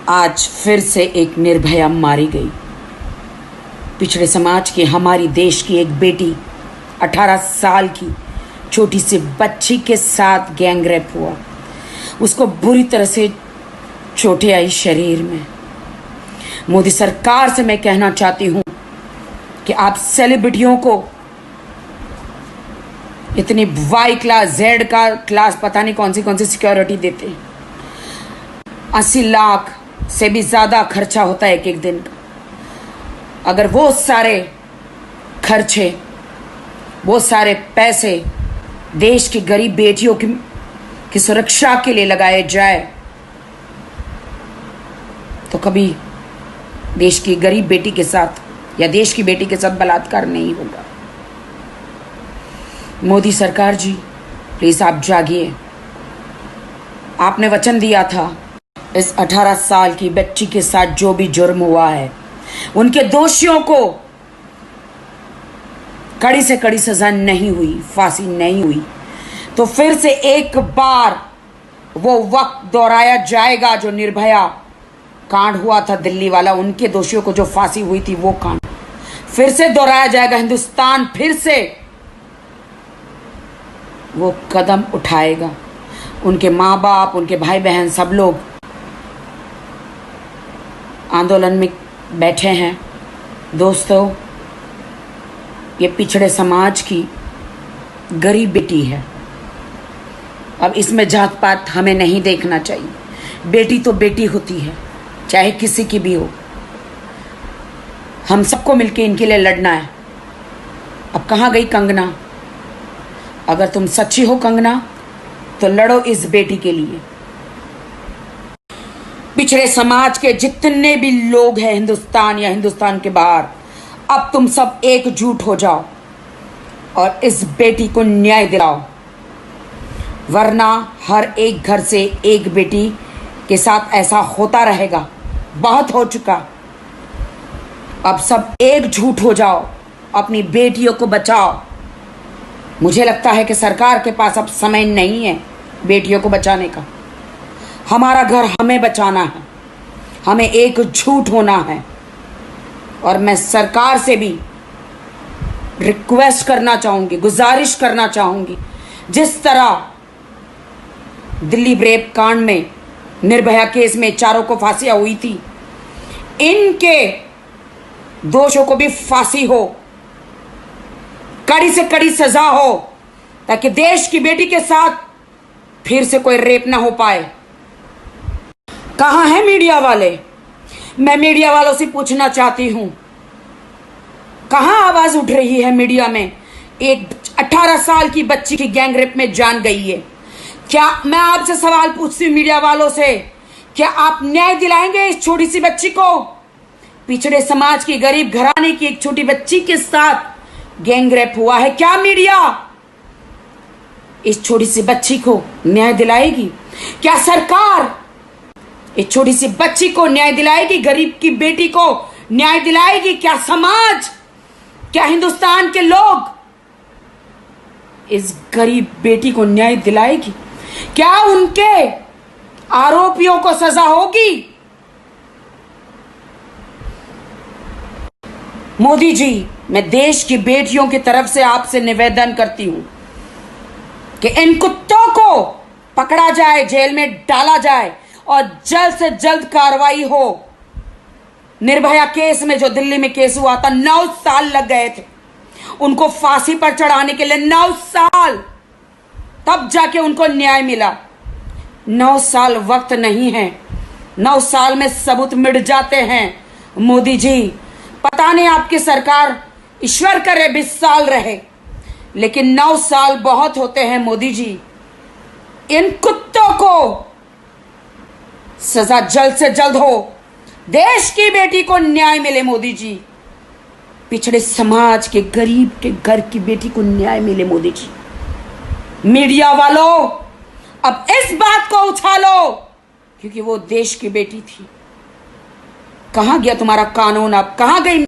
आज फिर से एक निर्भया मारी गई। पिछड़े समाज की हमारी देश की एक बेटी 18 साल की छोटी सी बच्ची के साथ गैंग रेप हुआ। उसको बुरी तरह से चोटें आई शरीर में। मोदी सरकार से मैं कहना चाहती हूँ कि आप सेलिब्रिटियों को इतनी वाई क्लास जेड का क्लास पता नहीं कौन सी सिक्योरिटी देते हैं। 80 लाख से भी ज़्यादा खर्चा होता है एक एक दिन का। अगर वो सारे खर्चे, वो सारे पैसे देश की गरीब बेटियों की सुरक्षा के लिए लगाए जाए तो कभी देश की गरीब बेटी के साथ या देश की बेटी के साथ बलात्कार नहीं होगा। मोदी सरकार जी, प्लीज आप जागिए। आपने वचन दिया था इस 18 साल की बच्ची के साथ जो भी जुर्म हुआ है उनके दोषियों को कड़ी से कड़ी सजा नहीं हुई, फांसी नहीं हुई, तो फिर से एक बार वो वक्त दोहराया जाएगा जो निर्भया कांड हुआ था दिल्ली वाला। उनके दोषियों को जो फांसी हुई थी वो कांड फिर से दोहराया जाएगा। हिंदुस्तान फिर से वो कदम उठाएगा। उनके माँ बाप, उनके भाई बहन सब लोग आंदोलन में बैठे हैं। दोस्तों, ये पिछड़े समाज की गरीब बेटी है। अब इसमें जात पात हमें नहीं देखना चाहिए। बेटी तो बेटी होती है, चाहे किसी की भी हो। हम सबको मिलके इनके लिए लड़ना है। अब कहाँ गई कंगना? अगर तुम सच्ची हो कंगना तो लड़ो इस बेटी के लिए। पिछड़े समाज के जितने भी लोग हैं हिंदुस्तान या हिंदुस्तान के बाहर, अब तुम सब एकजुट हो जाओ और इस बेटी को न्याय दिलाओ, वरना हर एक घर से एक बेटी के साथ ऐसा होता रहेगा। बहुत हो चुका। अब सब एकजुट हो जाओ, अपनी बेटियों को बचाओ। मुझे लगता है कि सरकार के पास अब समय नहीं है बेटियों को बचाने का। हमारा घर हमें बचाना है, हमें एकजुट होना है। और मैं सरकार से भी रिक्वेस्ट करना चाहूँगी, गुजारिश करना चाहूँगी, जिस तरह दिल्ली रेप कांड में, निर्भया केस में चारों को फांसियाँ हुई थी, इनके दोषों को भी फांसी हो, कड़ी से कड़ी सजा हो, ताकि देश की बेटी के साथ फिर से कोई रेप ना हो पाए। कहाँ है मीडिया वाले? मैं मीडिया वालों से पूछना चाहती हूं, कहाँ आवाज उठ रही है मीडिया में? एक 18 साल की बच्ची की गैंग रेप में जान गई है। क्या मैं आपसे सवाल पूछती हूँ मीडिया वालों से, क्या आप न्याय दिलाएंगे इस छोटी सी बच्ची को? पिछड़े समाज की गरीब घराने की एक छोटी बच्ची के साथ गैंग रेप हुआ है। क्या मीडिया इस छोटी सी बच्ची को न्याय दिलाएगी? क्या सरकार इस छोटी सी बच्ची को न्याय दिलाएगी? गरीब की बेटी को न्याय दिलाएगी? क्या समाज, क्या हिंदुस्तान के लोग इस गरीब बेटी को न्याय दिलाएगी? क्या उनके आरोपियों को सजा होगी? मोदी जी, मैं देश की बेटियों की तरफ से आपसे निवेदन करती हूं कि इन कुत्तों को पकड़ा जाए, जेल में डाला जाए और जल्द से जल्द कार्रवाई हो। निर्भया केस में, जो दिल्ली में केस हुआ था, 9 साल लग गए थे उनको फांसी पर चढ़ाने के लिए। 9 साल, तब जाके उनको न्याय मिला। 9 साल वक्त नहीं है। 9 साल में सबूत मिट जाते हैं। मोदी जी, पता नहीं आपकी सरकार, ईश्वर करे 20 साल रहे, लेकिन 9 साल बहुत होते हैं। मोदी जी, इन कुत्तों को सजा जल्द से जल्द हो, देश की बेटी को न्याय मिले। मोदी जी, पिछड़े समाज के गरीब के घर की बेटी को न्याय मिले। मोदी जी, मीडिया वालों, अब इस बात को उछालो, क्योंकि वो देश की बेटी थी। कहां गया तुम्हारा कानून? अब कहां गई